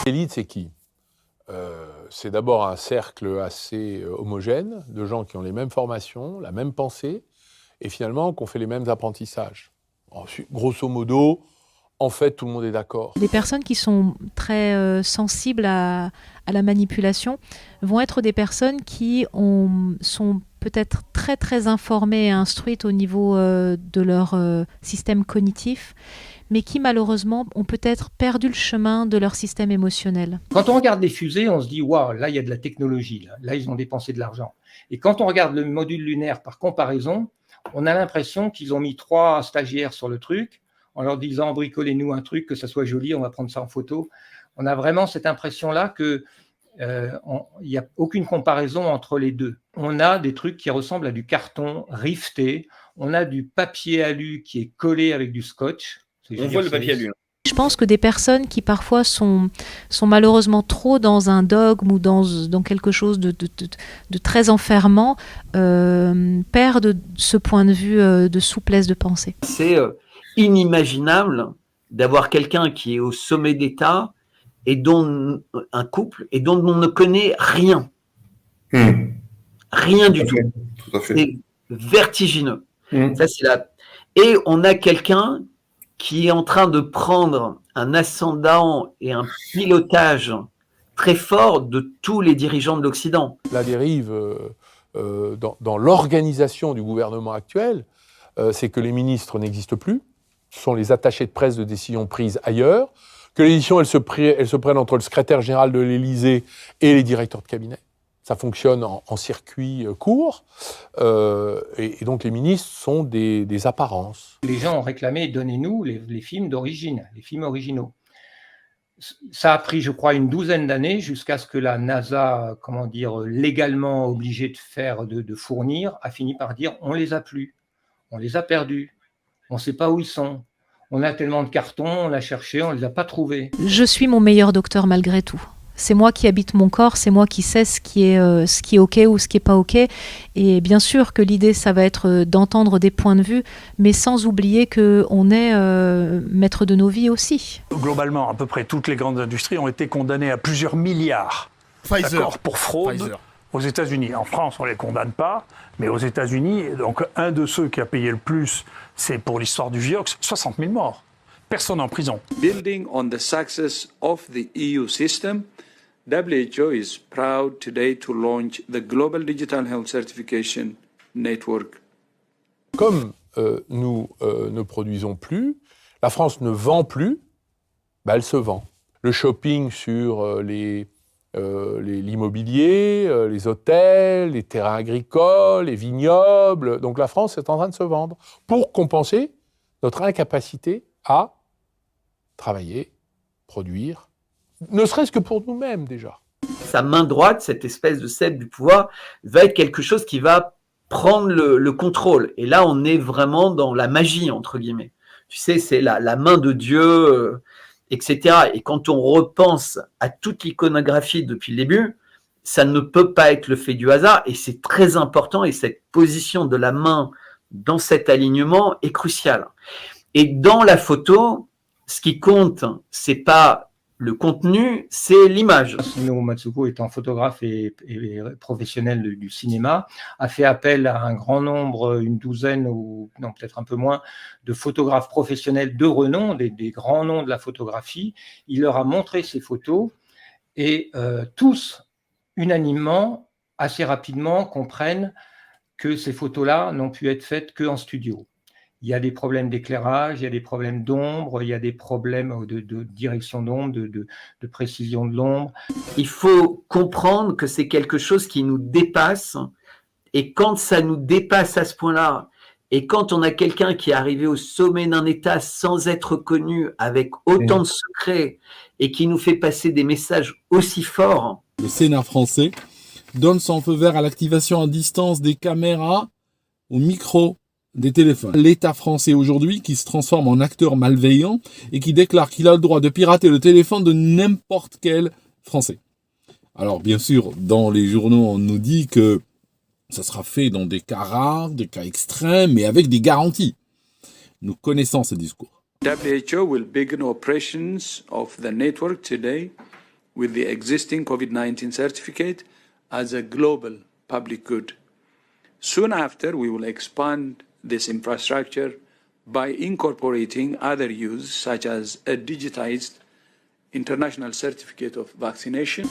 L'élite, c'est qui? C'est d'abord un cercle assez homogène de gens qui ont les mêmes formations, la même pensée, et finalement qu'on fait les mêmes apprentissages. Ensuite, grosso modo, en fait, tout le monde est d'accord. Les personnes qui sont très sensibles à la manipulation vont être des personnes qui sont peut-être très très informées et instruites au niveau de leur système cognitif, mais qui malheureusement ont peut-être perdu le chemin de leur système émotionnel. Quand on regarde les fusées, on se dit « waouh, là il y a de la technologie, là ils ont dépensé de l'argent ». Et quand on regarde le module lunaire par comparaison, on a l'impression qu'ils ont mis 3 stagiaires sur le truc, en leur disant « bricolez-nous un truc, que ça soit joli, on va prendre ça en photo ». On a vraiment cette impression-là qu'il n'y a aucune comparaison entre les deux. On a des trucs qui ressemblent à du carton rifté, on a du papier alu qui est collé avec du scotch. On voit le papier alu. Je pense que des personnes qui parfois sont malheureusement trop dans un dogme ou dans quelque chose de très enfermant perdent ce point de vue de souplesse de pensée. C'est inimaginable d'avoir quelqu'un qui est au sommet d'État et dont un couple et dont on ne connaît rien. Rien du tout. Tout à fait. C'est vertigineux. Ça, c'est là. Et on a quelqu'un qui est en train de prendre un ascendant et un pilotage très fort de tous les dirigeants de l'Occident. La dérive dans l'organisation du gouvernement actuel, c'est que les ministres n'existent plus, ce sont les attachés de presse de décision prises ailleurs, que les décisions elles se prennent entre le secrétaire général de l'Élysée et les directeurs de cabinet. Ça fonctionne en circuit court, et donc les ministres sont des apparences. Les gens ont réclamé « donnez-nous les films d'origine, les films originaux ». Ça a pris, je crois, une douzaine d'années jusqu'à ce que la NASA, légalement obligée de fournir, a fini par dire « on les a plus, on les a perdus, on ne sait pas où ils sont, on a tellement de cartons, on a cherché, on ne les a pas trouvés ». Je suis mon meilleur docteur malgré tout. C'est moi qui habite mon corps, c'est moi qui sais ce qui est OK ou ce qui n'est pas OK. Et bien sûr que l'idée, ça va être d'entendre des points de vue, mais sans oublier qu'on est maître de nos vies aussi. Globalement, à peu près toutes les grandes industries ont été condamnées à plusieurs milliards pour fraude aux États-Unis. En France, on ne les condamne pas, mais aux États-Unis, donc un de ceux qui a payé le plus, c'est pour l'histoire du Vioxx, 60 000 morts. Personne en prison. Building on the success of the EU system, WHO is proud today to launch the Global Digital Health Certification Network. Comme nous ne produisons plus, la France ne vend plus, elle se vend. Le shopping sur l'immobilier, les hôtels, les terrains agricoles, les vignobles. Donc la France est en train de se vendre pour compenser notre incapacité à travailler, produire, ne serait-ce que pour nous-mêmes déjà. Sa main droite, cette espèce de sceptre du pouvoir, va être quelque chose qui va prendre le contrôle. Et là, on est vraiment dans la magie, entre guillemets. Tu sais, c'est la main de Dieu, etc. Et quand on repense à toute l'iconographie depuis le début, ça ne peut pas être le fait du hasard. Et c'est très important. Et cette position de la main dans cet alignement est cruciale. Et dans la photo, ce qui compte, c'est pas le contenu, c'est l'image. Sunao Matsuko, étant photographe et professionnel du cinéma, a fait appel à un grand nombre, une douzaine ou non peut-être un peu moins, de photographes professionnels de renom, des grands noms de la photographie. Il leur a montré ces photos et tous, unanimement, assez rapidement, comprennent que ces photos-là n'ont pu être faites qu'en studio. Il y a des problèmes d'éclairage, il y a des problèmes d'ombre, il y a des problèmes de direction d'ombre, de précision de l'ombre. Il faut comprendre que c'est quelque chose qui nous dépasse. Et quand ça nous dépasse à ce point-là, et quand on a quelqu'un qui est arrivé au sommet d'un État sans être connu, avec autant de secrets, et qui nous fait passer des messages aussi forts. Le Sénat français donne son feu vert à l'activation à distance des caméras au micro des téléphones. L'État français aujourd'hui qui se transforme en acteur malveillant et qui déclare qu'il a le droit de pirater le téléphone de n'importe quel Français. Alors bien sûr, dans les journaux, on nous dit que ça sera fait dans des cas rares, des cas extrêmes, mais avec des garanties. Nous connaissons ce discours. WHO will begin operations of the network today with the existing COVID-19 certificate as a global public good. Soon after, we will expand this infrastructure by incorporating other use, such as a digitized international certificate of vaccination.